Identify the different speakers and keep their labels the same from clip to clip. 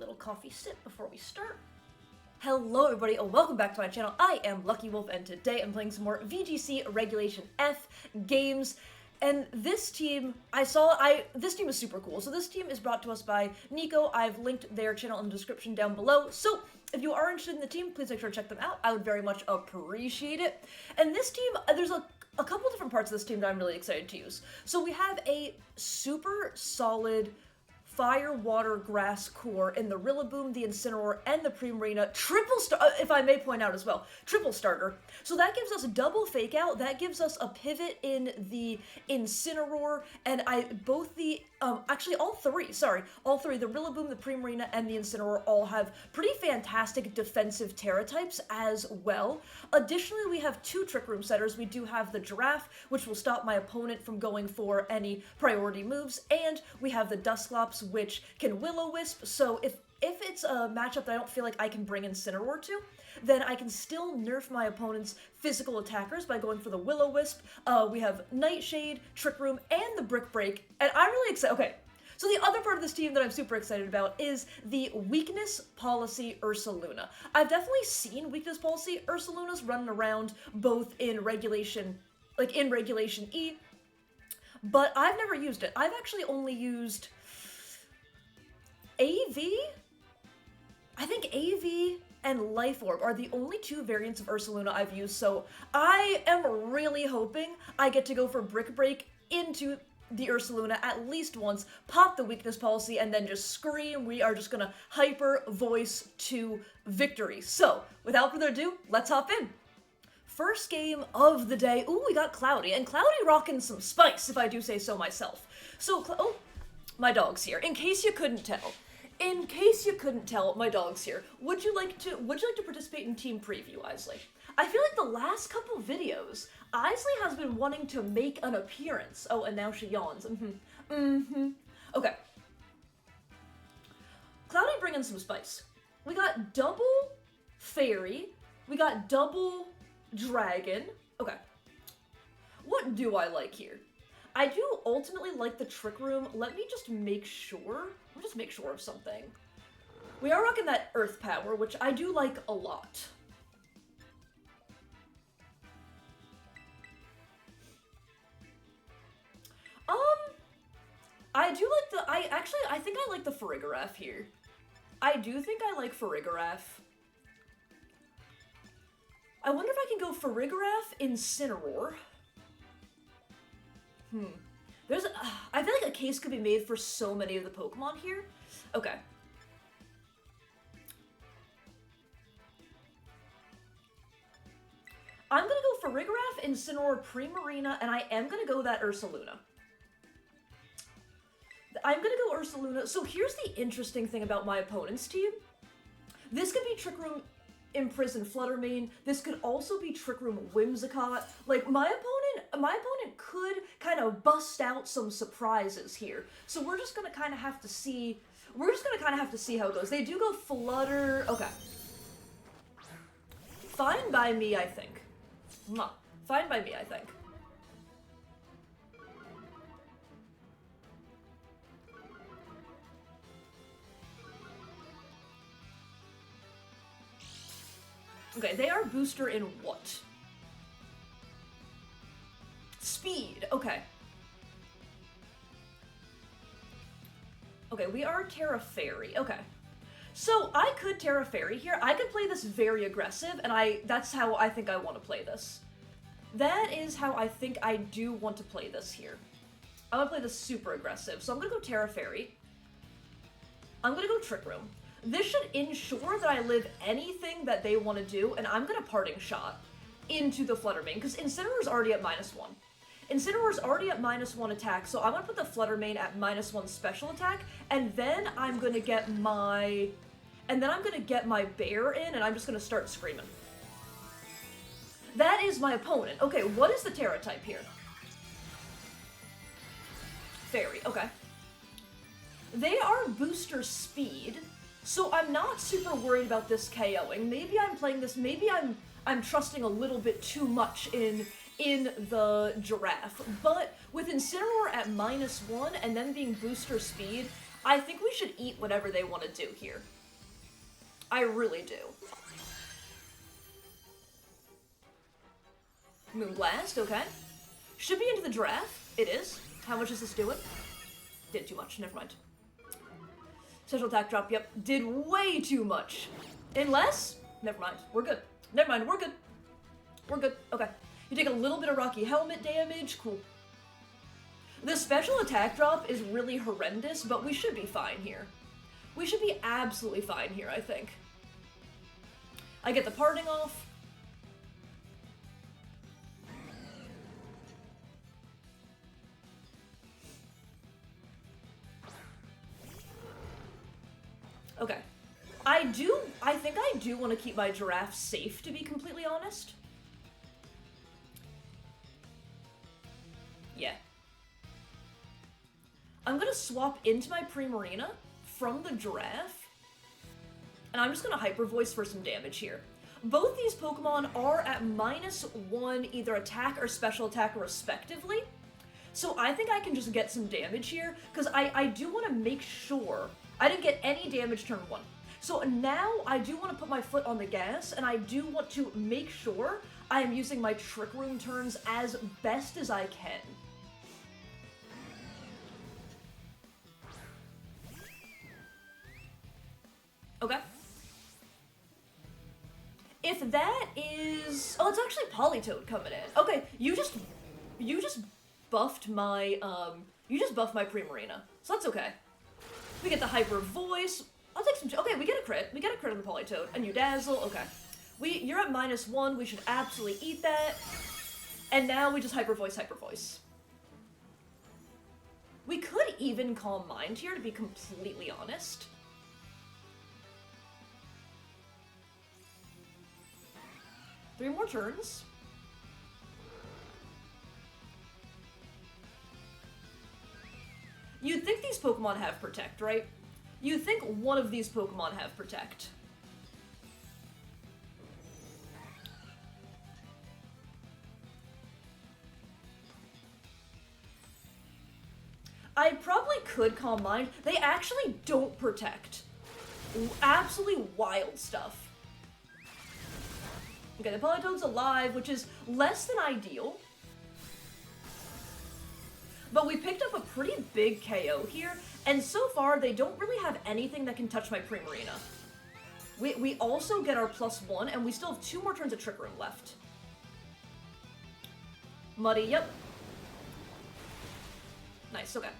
Speaker 1: little coffee sip before we start. Hello everybody, and welcome back to my channel. I am Lucky Wolf, and today I'm playing some more VGC Regulation F games. And this team, this team is super cool. So this team is brought to us by Nico. I've linked their channel in the description down below. So if you are interested in the team, please make sure to check them out. I would very much appreciate it. And this team, there's a couple different parts of this team that I'm really excited to use. So we have a super solid fire, water, grass core in the Rillaboom, the Incineroar, and the Primarina. If I may point out as well, triple starter. So that gives us a double fake out, that gives us a pivot in the Incineroar, and all three, the Rillaboom, the Primarina, and the Incineroar all have pretty fantastic defensive Terra types as well. Additionally, we have two Trick Room setters. We do have the Giraffe, which will stop my opponent from going for any priority moves, and we have the Dusclops, which can Will-O-Wisp, so if it's a matchup that I don't feel like I can bring Incineroar to, then I can still nerf my opponent's physical attackers by going for the Will-O-Wisp. We have Nightshade, Trick Room, and the Brick Break, and I'm really excited. Okay, so the other part of this team that I'm super excited about is the Weakness Policy Ursaluna. I've definitely seen Weakness Policy Ursalunas running around both in Regulation E, but I've never used it. I've actually only used AV? I think AV and Life Orb are the only two variants of Ursaluna I've used, so I am really hoping I get to go for Brick Break into the Ursaluna at least once, pop the Weakness Policy, and then just scream. We are just gonna hyper voice to victory. So, without further ado, let's hop in. First game of the day. Ooh, we got Cloudy, and Cloudy rocking some spice, if I do say so myself. So, oh, my dog's here. In case you couldn't tell, my dog's here. Would you like to participate in team preview, Isley? I feel like the last couple videos, Isley has been wanting to make an appearance. Oh, and now she yawns. Okay. Cloudy bringing some spice. We got double fairy. We got double dragon. Okay. What do I like here? I do ultimately like the Trick Room. Let me just make sure. Let me just make sure of something. We are rocking that Earth Power, which I do like a lot. I do like the, I think I like the Farigiraf here. I do think I like Farigiraf. I wonder if I can go Farigiraf, Incineroar. I feel like a case could be made for so many of the Pokemon here. Okay. I'm gonna go Farigiraf, Incineroar, Primarina, and I am gonna go that Ursaluna. I'm gonna go Ursaluna. So here's the interesting thing about my opponent's team. This could be Trick Room, Imprison Fluttermane. This could also be Trick Room Whimsicott. Like, my opponent could kind of bust out some surprises here. So we're just gonna kind of have to see. How it goes. They do go Flutter. Okay. Fine by me, I think. Fine by me, I think. Okay, they are booster in what? Speed, okay. Okay, we are Terra Fairy, okay. So, I could Terra Fairy here. I could play this very aggressive, and that's how I think I want to play this. That is how I think I do want to play this here. I want to play this super aggressive. So I'm gonna go Terra Fairy. I'm gonna go Trick Room. This should ensure that I live anything that they want to do, and I'm gonna Parting Shot into the Fluttermane, because Incineroar's already at -1. Incineroar's already at -1 attack, so I'm gonna put the Fluttermane at -1 special attack, and then I'm gonna get my bear in, and I'm just gonna start screaming. That is my opponent. Okay, what is the Terra type here? Fairy, okay. They are booster speed, so I'm not super worried about this KOing. Maybe I'm playing this, maybe I'm trusting a little bit too much in the Giraffe, but with Incineroar at -1 and then being booster speed, I think we should eat whatever they want to do here. I really do. Moonblast, okay. Should be into the giraffe. It is. How much is this doing? Did too much. Never mind. Special attack drop, yep. Did way too much. Unless... Never mind. We're good. Never mind. We're good. We're good. Okay. You take a little bit of Rocky Helmet damage. Cool. The special attack drop is really horrendous, but we should be fine here. We should be absolutely fine here, I think. I get the parting off. Okay. I think I do want to keep my giraffe safe, to be completely honest. Yeah. I'm gonna swap into my Primarina from the giraffe, and I'm just gonna Hyper Voice for some damage here. Both these Pokemon are at -1 either attack or special attack respectively, so I think I can just get some damage here, because I do want to make sure I didn't get any damage turn 1. So now I do want to put my foot on the gas, and I do want to make sure I am using my Trick Room turns as best as I can. Okay. If that is... Oh, it's actually Politoed coming in. Okay, you just buffed my, you just buffed my Primarina. So that's okay. We get the Hyper Voice. I'll take some... Okay, we get a crit. We get a crit on the Politoed. And you Dazzle. Okay. You're at -1. We should absolutely eat that. And now we just Hyper Voice, Hyper Voice. We could even Calm Mind here, to be completely honest. Three more turns. You'd think these Pokemon have Protect, right? You'd think one of these Pokemon have Protect. I probably could Calm Mind. They actually don't Protect. Absolutely wild stuff. Okay, the Politoed's alive, which is less than ideal. But we picked up a pretty big KO here, and so far they don't really have anything that can touch my Primarina. We also get our +1, and we still have 2 more turns of Trick Room left. Muddy, yep. Nice, okay.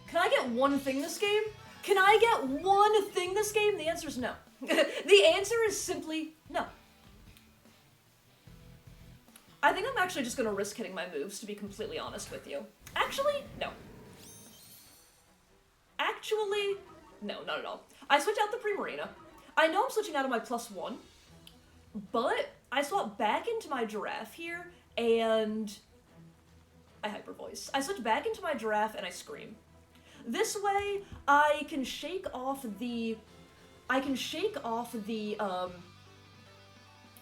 Speaker 1: Can I get one thing this game? Can I get one thing this game? The answer is no. The answer is simply no. I think I'm actually just gonna risk hitting my moves, to be completely honest with you. Actually, no. Actually, no, not at all. I switch out the Primarina. I know I'm switching out of my +1, but I swap back into my Giraffe here, and I Hyper Voice. I switch back into my Giraffe, and I Scream. This way, I can shake off the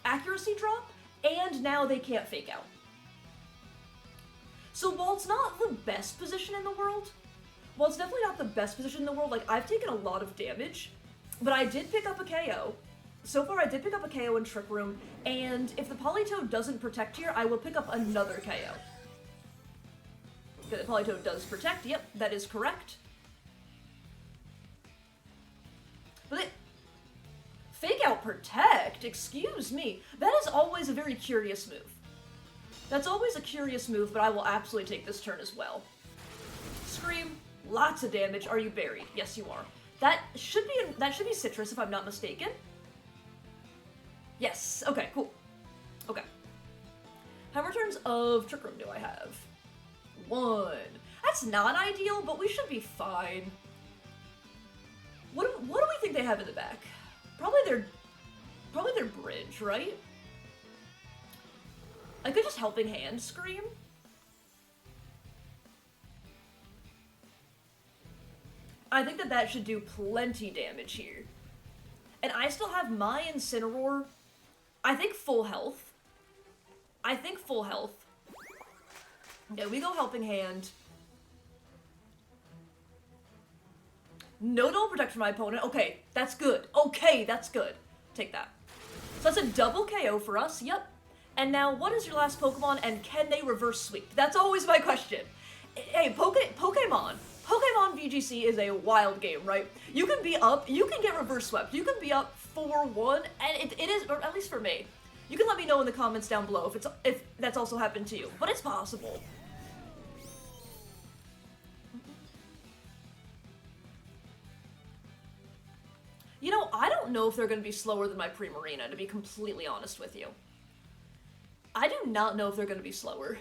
Speaker 1: accuracy drop, and now they can't Fake Out. So while it's not the best position in the world, it's definitely not the best position in the world, like, I've taken a lot of damage, but I did pick up a KO. So far, I did pick up a KO in Trick Room, and if the Politoed doesn't Protect here, I will pick up another KO. Okay, the Politoed does Protect, yep, that is correct. But Fake Out Protect? Excuse me. That is always a very curious move. That's always a curious move, but I will absolutely take this turn as well. Scream. Lots of damage. Are you buried? Yes, you are. That should be Citrus, if I'm not mistaken. Yes. Okay, cool. Okay. How many turns of Trick Room do I have? 1. That's not ideal, but we should be fine. What do we think they have in the back? Probably their bridge, right? I could just Helping Hand Scream. I think that should do plenty damage here. And I still have my Incineroar. I think full health. Okay, we go Helping Hand. No double protect for my opponent. Okay, that's good. Okay, that's good. Take that. So that's a double KO for us. Yep. And now, what is your last Pokemon, and can they reverse sweep? That's always my question. Hey, Pokemon. Pokemon VGC is a wild game, right? You can be up, you can get reverse swept. You can be up 4-1, and it is, or at least for me. You can let me know in the comments down below if that's also happened to you, but it's possible. You know, I don't know if they're going to be slower than my Primarina, to be completely honest with you. I do not know if they're going to be slower.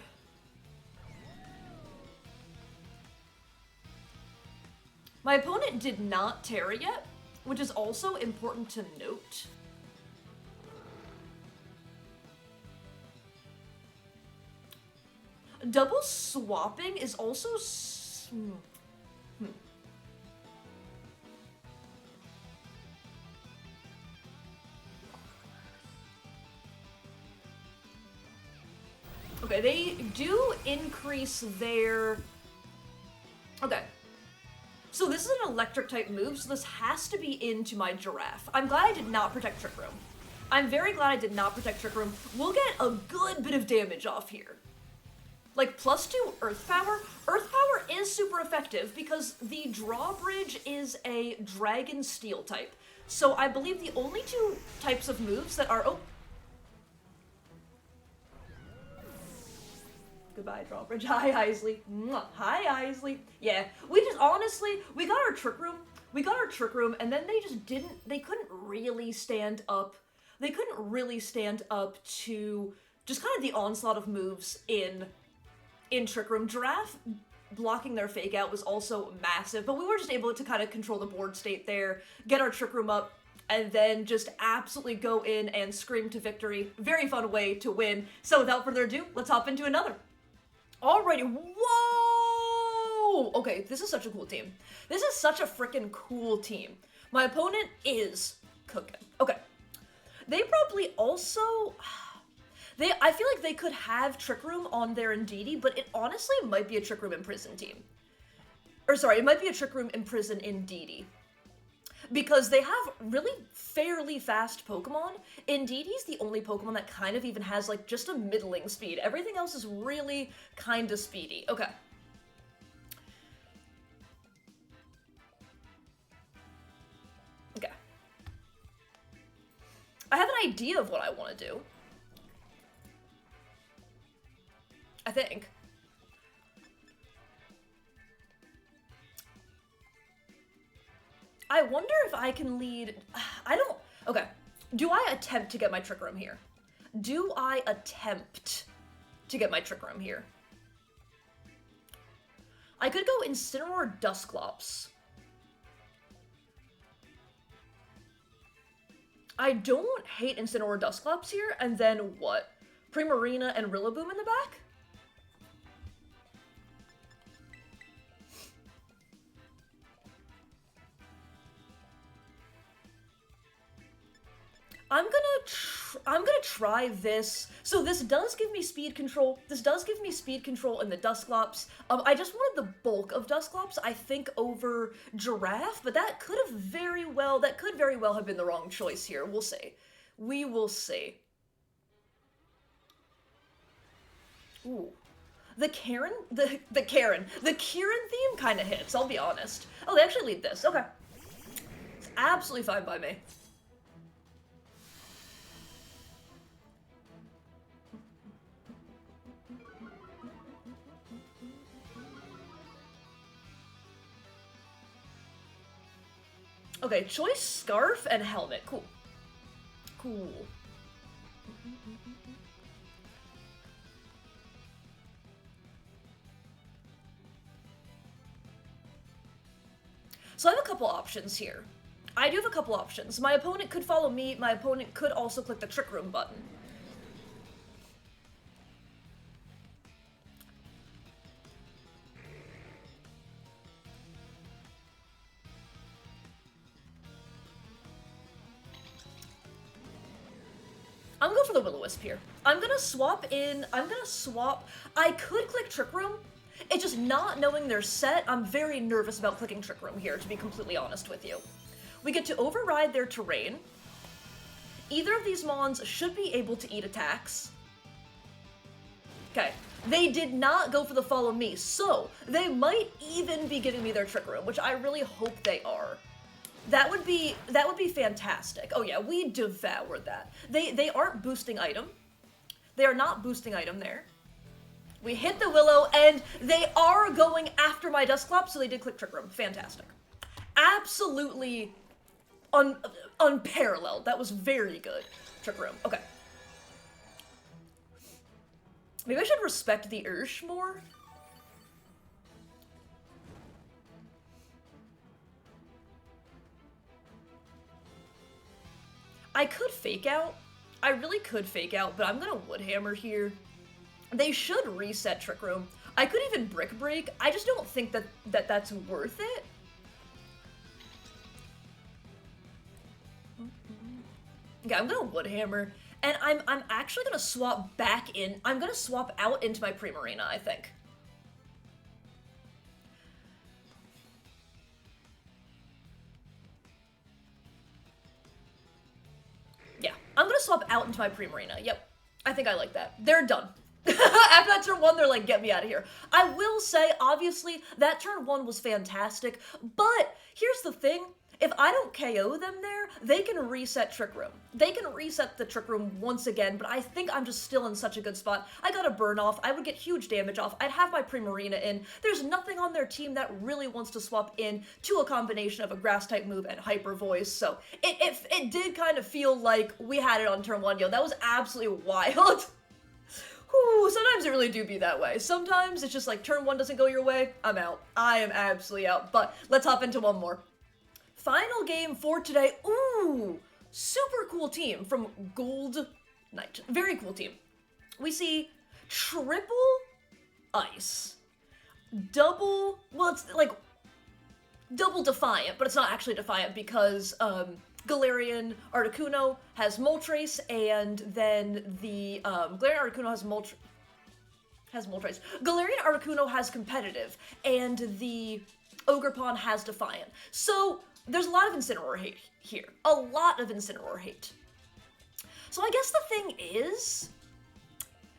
Speaker 1: My opponent did not Terra yet, which is also important to note. Double swapping is also... Okay, they do increase their... Okay. So this is an electric type move, so this has to be into my Giraffe. I'm glad I did not protect Trick Room. I'm very glad I did not protect Trick Room. We'll get a good bit of damage off here. Like, +2 Earth Power? Earth Power is super effective because the drawbridge is a Dragon Steel type. So I believe the only two types of moves that are... Oh. Goodbye, drawbridge. Hi, Isley. Mwah. Hi, Isley. Yeah, we just, honestly, we got our Trick Room. We got our Trick Room, and then they just didn't, they couldn't really stand up. They couldn't really stand up to just kind of the onslaught of moves in Trick Room. Giraffe blocking their Fake Out was also massive, but we were just able to kind of control the board state there, get our Trick Room up, and then just absolutely go in and scream to victory. Very fun way to win. So without further ado, let's hop into another. Alrighty, whoa! Okay, this is such a cool team. This is such a freaking cool team. My opponent is cooking. Okay. They probably also... I feel like they could have Trick Room on their Indeedee, but it honestly might be a Trick Room Imprison team. Or sorry, it might be a Trick Room Imprison Indeedee. Because they have really fairly fast Pokemon. Indeedee's the only Pokemon that kind of even has, like, just a middling speed. Everything else is really kind of speedy. Okay. Okay. I have an idea of what I want to do. I think. I wonder if I can lead... I don't... Okay. Do I attempt to get my Trick Room here? Do I attempt to get my Trick Room here? I could go Incineroar Dusclops. I don't hate Incineroar Dusclops here, and then what? Primarina and Rillaboom in the back? I'm gonna try this. So this does give me speed control. This does give me speed control in the Dusclops. I just wanted the bulk of Dusclops, I think, over Giraffe, but that could very well have been the wrong choice here. We'll see. We will see. Ooh. The Kieran theme kind of hits, I'll be honest. Oh, they actually lead this. Okay. It's absolutely fine by me. Okay, choice Scarf and Helmet. Cool. Cool. So I have a couple options here. I do have a couple options. My opponent could follow me. My opponent could also click the Trick Room button. I'm gonna go for the Will-O-Wisp here. I'm gonna swap. I could click Trick Room. It's just not knowing their set. I'm very nervous about clicking Trick Room here, to be completely honest with you. We get to override their terrain. Either of these mons should be able to eat attacks. Okay. They did not go for the Follow Me, so they might even be giving me their Trick Room, which I really hope they are. That would be fantastic. Oh yeah, we devoured that. They aren't boosting item. They are not boosting item there. We hit the Willow, and they are going after my Dusclops, so they did click Trick Room. Fantastic. Absolutely unparalleled. That was very good. Trick Room. Okay. Maybe I should respect the Ursh more. I could Fake Out. I really could Fake Out, but I'm gonna Woodhammer here. They should reset Trick Room. I could even Brick Break. I just don't think that's worth it. Okay, I'm gonna Woodhammer. And I'm actually gonna swap back in. I'm gonna swap out into my Primarina, I think. Yeah, I'm gonna swap out into my Primarina. Yep, I think I like that. They're done. After that turn 1, they're like, get me out of here. I will say, obviously, that turn 1 was fantastic, but here's the thing. If I don't KO them there, they can reset Trick Room. They can reset the Trick Room once again, but I think I'm just still in such a good spot. I got a burn off, I would get huge damage off, I'd have my Primarina in. There's nothing on their team that really wants to swap in to a combination of a Grass-type move and Hyper Voice, so it did kind of feel like we had it on turn 1. Yo, that was absolutely wild. Whew, sometimes it really do be that way. Sometimes it's just like turn 1 doesn't go your way, I'm out. I am absolutely out, but let's hop into one more. Final game for today. Ooh, super cool team from Gold Knight. Very cool team. We see triple ice, double, well, it's like double Defiant, but it's not actually Defiant because Galarian Articuno has Moltres, and then the Galarian Articuno has Moltres. Galarian Articuno has Competitive, and the Ogerpon has Defiant. So there's a lot of Incineroar hate here. A lot of Incineroar hate. So I guess the thing is,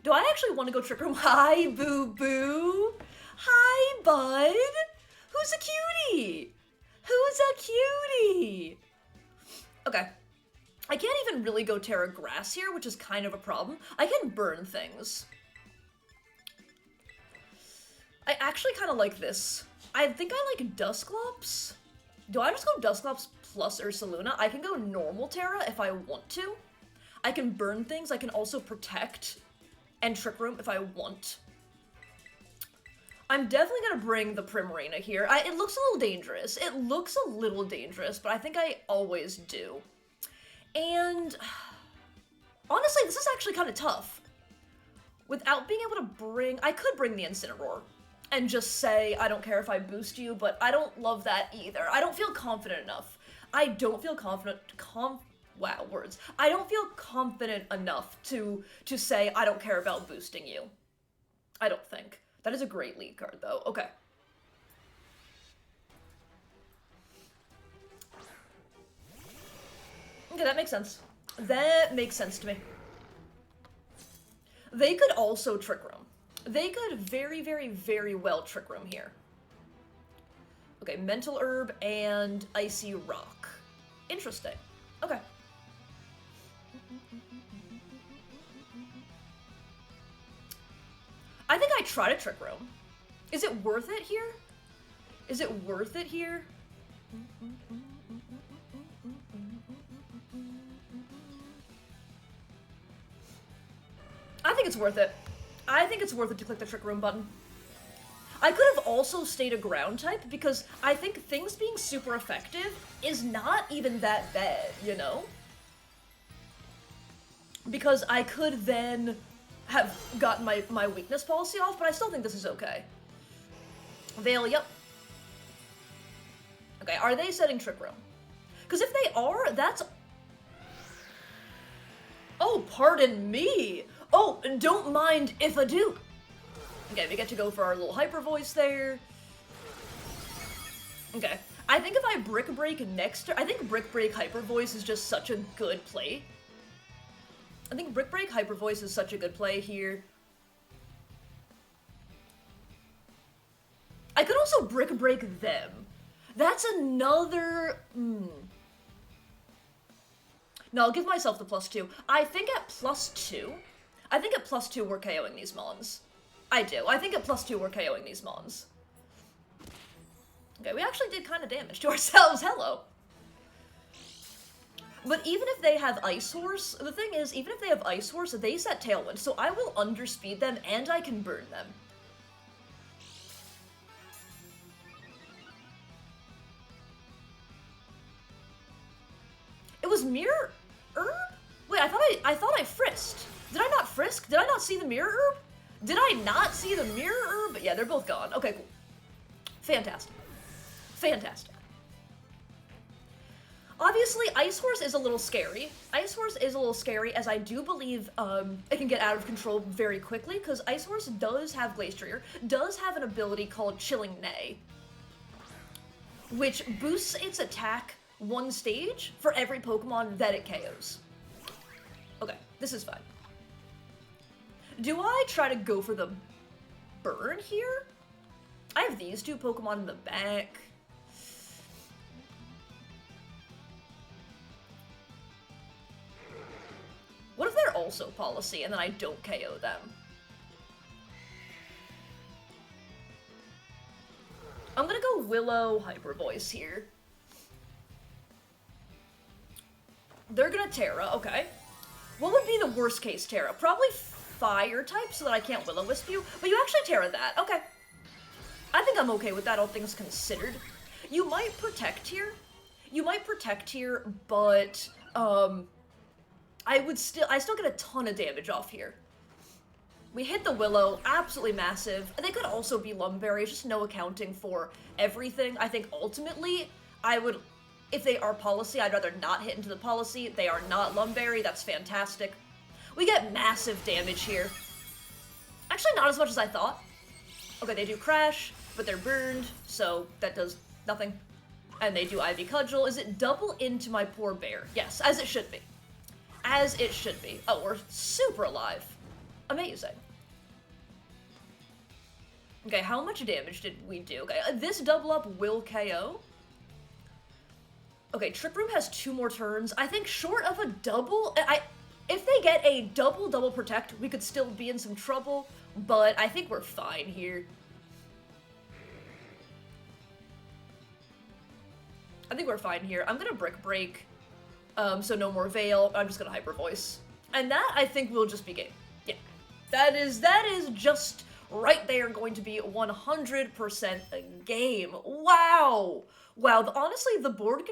Speaker 1: do I actually want to go Trick Room? Hi, boo-boo. Hi, bud. Who's a cutie? Who's a cutie? Okay. I can't even really go Terra Grass here, which is kind of a problem. I can burn things. I actually kind of like this. I think I like Dusclops. Do I just go Dusclops plus Ursaluna? I can go normal Terra if I want to. I can burn things. I can also protect and Trick Room if I want. I'm definitely going to bring the Primarina here. It looks a little dangerous. It looks a little dangerous, but I think I always do. And honestly, this is actually kind of tough. Without being able to bring... I could bring the Incineroar and just say, I don't care if I boost you, but I don't love that either. I don't feel confident enough. I don't feel confident... wow, words. I don't feel confident enough to say, I don't care about boosting you. I don't think. That is a great lead card, though. Okay. Okay, that makes sense. That makes sense to me. They could also Trick Room. They could very, very, very well Trick Room here. Okay, Mental Herb and Icy Rock. Interesting. Okay. I think I try to Trick Room. Is it worth it here? Is it worth it here? I think it's worth it. I think it's worth it to click the Trick Room button. I could have also stayed a ground type because I think things being super effective is not even that bad, you know? Because I could then have gotten my weakness policy off, but I still think this is okay. Veil, yep. Okay, are they setting Trick Room? Because if they are, that's... Oh, pardon me. Oh, don't mind if I do. Okay, we get to go for our little hyper voice there. Okay, I think if I Brick Break next turn, I think Brick Break Hyper Voice is just such a good play. I think Brick Break Hyper Voice is such a good play here. I could also Brick Break them. That's another... No, I'll give myself the +2. I think at +2... I think at +2 we're KOing these mons. I do. I think at +2 we're KOing these mons. Okay, we actually did kind of damage to ourselves. Hello. But even if they have Ice Horse, the thing is, even if they have Ice Horse, they set Tailwind, so I will underspeed them and I can burn them. It was Mirror Herb? Wait, I thought I frisked. Did I not frisk? Did I not see the Mirror Herb? Did I not see the Mirror Herb? Yeah, they're both gone. Okay, cool. Fantastic. Fantastic. Obviously, Ice Horse is a little scary. Ice Horse is a little scary, as I do believe it can get out of control very quickly, because Ice Horse does have Glacier, does have an ability called Chilling Neigh, which boosts its attack 1 stage for every Pokemon that it KOs. Okay, this is fine. Do I try to go for the burn here? I have these 2 Pokemon in the back. What if they're also Policy and then I don't KO them? I'm gonna go Willow Hyper Voice here. They're gonna Terra, okay. What would be the worst case Terra? Probably Fire type so that I can't Will-O-Wisp you, but you actually Terra that, okay. I think I'm okay with that, all things considered. You might Protect here. You might Protect here, but, I still get a ton of damage off here. We hit the Willow, absolutely massive. They could also be Lumberry, just no accounting for everything. I think ultimately, if they are Policy, I'd rather not hit into the Policy. They are not Lumberry, that's fantastic. We get massive damage here. Actually, not as much as I thought. Okay, they do Crash, but they're burned, so that does nothing. And they do Ivy Cudgel. Is it double into my poor bear? Yes, as it should be. As it should be. Oh, we're super alive. Amazing. Okay, how much damage did we do? Okay, this double up will KO. Okay, Trick Room has 2 more turns. I think short of a double, if they get a double protect, we could still be in some trouble, but I think we're fine here. I think we're fine here. I'm gonna Brick Break, so no more Veil. I'm just gonna Hyper Voice. And that, I think, will just be game. Yeah. That is just right there going to be 100% a game. Wow! Wow, honestly, the board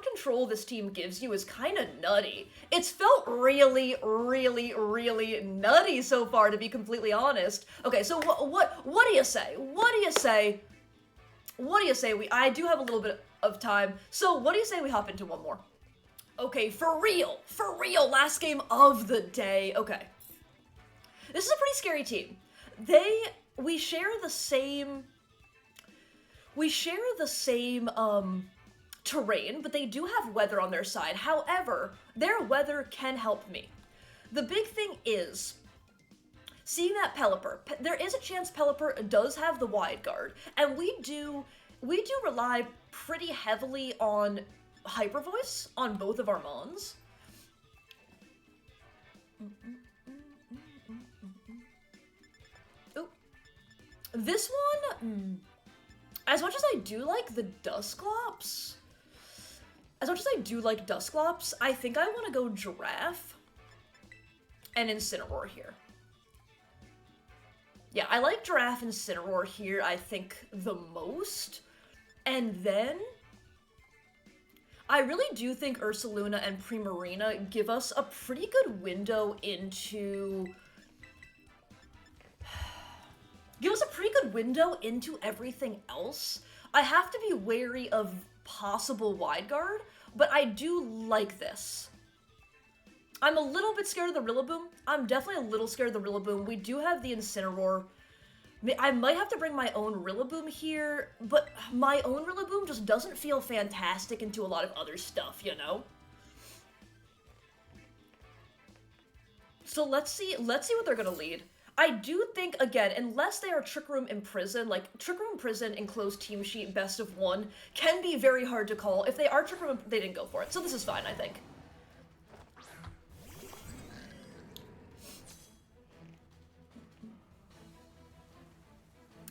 Speaker 1: control this team gives you is kind of nutty. It's felt really, really, really nutty so far, to be completely honest. Okay, so what do you say? What do you say? What do you say I do have a little bit of time, so what do you say we hop into one more? Okay, for real, last game of the day. Okay. This is a pretty scary team. We share the same terrain, but they do have weather on their side. However, their weather can help me. The big thing is, seeing that Pelipper, there is a chance Pelipper does have the wide guard, and we do rely pretty heavily on Hyper Voice on both of our Mons. Ooh. This one, as much as I do like the Dusclops, I think I want to go Giraffe and Incineroar here. Yeah, I like Giraffe and Incineroar here, I think, the most. And then, I really do think Ursaluna and Primarina give us a pretty good window into... everything else. I have to be wary of possible wide guard, but I do like this. I'm a little bit scared of the Rillaboom. I'm definitely a little scared of the Rillaboom. We do have the Incineroar. I might have to bring my own Rillaboom here, but my own Rillaboom just doesn't feel fantastic into a lot of other stuff, you know? So let's see what they're gonna lead. I do think, again, unless they are Trick Room Imprison, like, Trick Room Prison enclosed team sheet best of one can be very hard to call. If they are Trick Room, they didn't go for it, so this is fine, I think.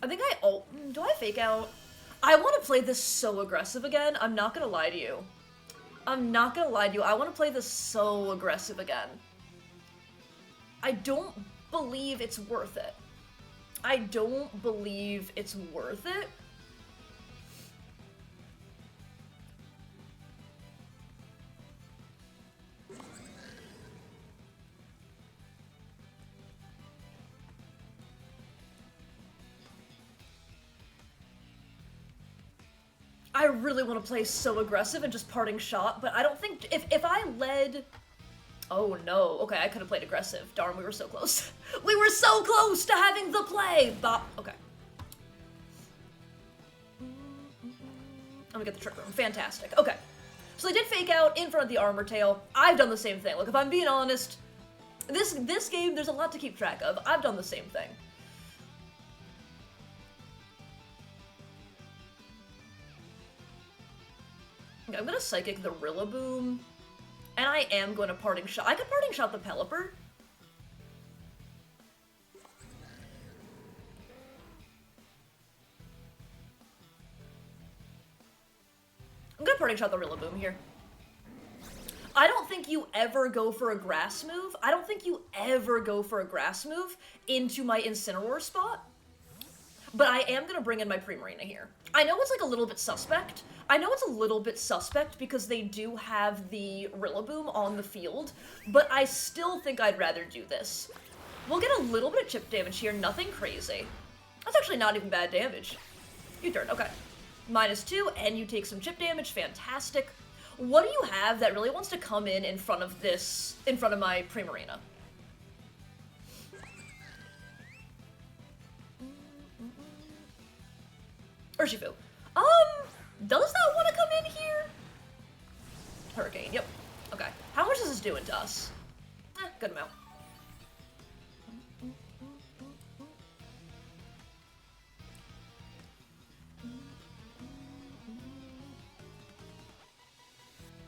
Speaker 1: I think do I fake out? I want to play this so aggressive again. I'm not gonna lie to you. I'm not gonna lie to you. I want to play this so aggressive again. I don't believe it's worth it. I don't believe it's worth it. I really want to play so aggressive and just parting shot, but I don't think if I led. Oh no, okay, I could have played aggressive. Darn, we were so close. We were so close to having the play! Okay. I'm gonna get the Trick Room. Fantastic. Okay. So they did fake out in front of the Armor Tail. I've done the same thing. Look, if I'm being honest, this game, there's a lot to keep track of. I've done the same thing. Okay, I'm gonna Psychic the Rillaboom. And I am going to Parting Shot. I could Parting Shot the Pelipper. I'm going to Parting Shot the Rillaboom here. I don't think you ever go for a Grass move. I don't think you ever go for a Grass move into my Incineroar spot. But I am going to bring in my Primarina here. I know it's like a little bit suspect. I know it's a little bit suspect because they do have the Rillaboom on the field, but I still think I'd rather do this. We'll get a little bit of chip damage here, nothing crazy. That's actually not even bad damage. U-turn, okay. -2, and you take some chip damage, fantastic. What do you have that really wants to come in front of this, in front of my Primarina? Urshifu. Does that want to come in here? Hurricane, yep. Okay. How much is this doing to us? Good amount.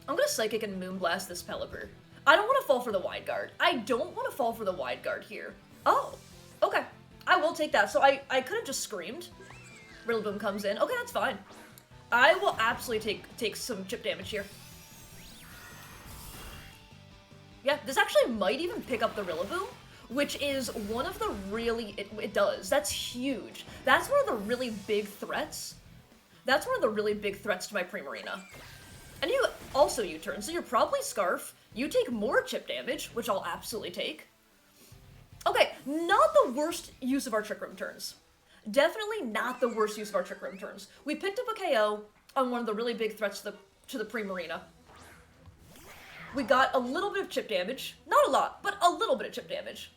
Speaker 1: I'm gonna Psychic and Moonblast this Pelipper. I don't want to fall for the Wide Guard. I don't want to fall for the Wide Guard here. Oh, okay. I will take that. So I could have just screamed. Rillaboom comes in. Okay, that's fine. I will absolutely take some chip damage here. Yeah, this actually might even pick up the Rillaboom, which is one of the really... It does. That's huge. That's one of the really big threats. That's one of the really big threats to my Primarina. And you also U-turn, so you're probably Scarf. You take more chip damage, which I'll absolutely take. Okay, not the worst use of our Trick Room turns. Definitely not the worst use of our Trick Room turns. We picked up a KO on one of the really big threats to the Primarina. We got a little bit of chip damage. Not a lot, but a little bit of chip damage.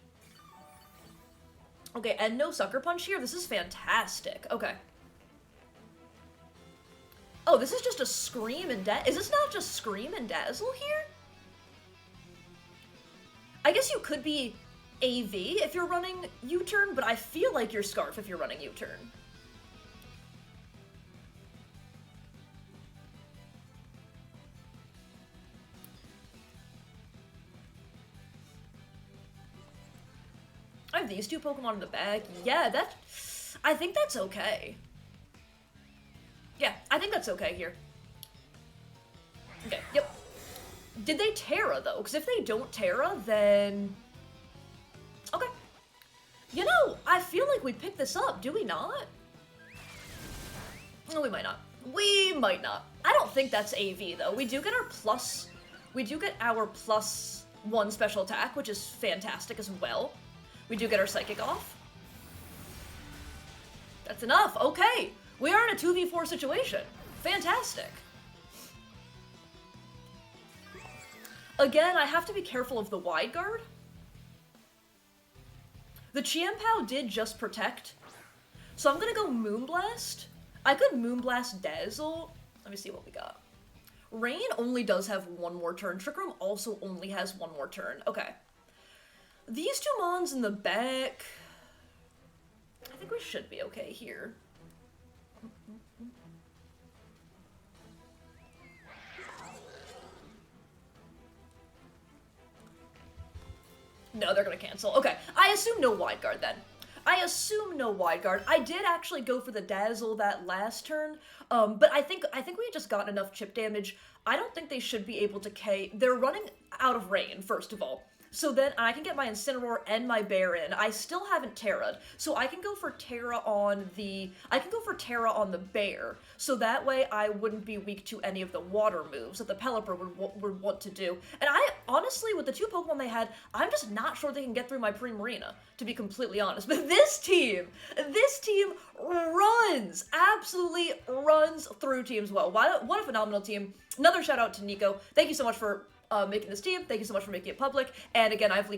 Speaker 1: Okay, and no Sucker Punch here. This is fantastic. Okay. Oh, this is just a Scream and Dazzle. Is this not just Scream and Dazzle here? I guess you could be AV if you're running U-turn, but I feel like you're Scarf if you're running U-turn. I have these two Pokemon in the bag. Yeah, I think that's okay. Yeah, I think that's okay here. Okay, yep. Did they Terra, though? Because if they don't Terra, then... Okay. You know, I feel like we picked this up, do we not? No, we might not. We might not. I don't think that's AV, though. We do get our plus... We do get our +1 special attack, which is fantastic as well. We do get our Psychic off. That's enough. Okay. We are in a 2v4 situation. Fantastic. Again, I have to be careful of the wide guard. The Chiempao did just protect, so I'm gonna go Moonblast. I could Moonblast Dazzle. Let me see what we got. Rain only does have one more turn. Trick Room also only has one more turn. Okay. These two Mons in the back... I think we should be okay here. No, they're gonna cancel. Okay, I assume no wide guard then. I assume no wide guard. I did actually go for the Dazzle that last turn, but I think we just got enough chip damage. I don't think they should be able to K. They're running out of rain, first of all. So then I can get my Incineroar and my Bear in. I still haven't Terra'd, so I can go for Terra on the... Bear, so that way I wouldn't be weak to any of the water moves that the Pelipper would want to do. And I, honestly, with the two Pokemon they had, I'm just not sure they can get through my Primarina, to be completely honest. But this team runs, absolutely runs through teams well. What a phenomenal team. Another shout out to Nico. Thank you so much for making this team. Thank you so much for making it public. And again, I've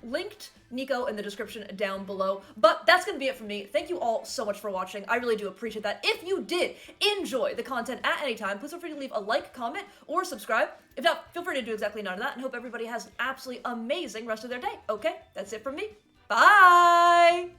Speaker 1: linked Nico in the description down below. But that's going to be it from me. Thank you all so much for watching. I really do appreciate that. If you did enjoy the content at any time, please feel free to leave a like, comment, or subscribe. If not, feel free to do exactly none of that, and hope everybody has an absolutely amazing rest of their day. Okay, that's it from me. Bye!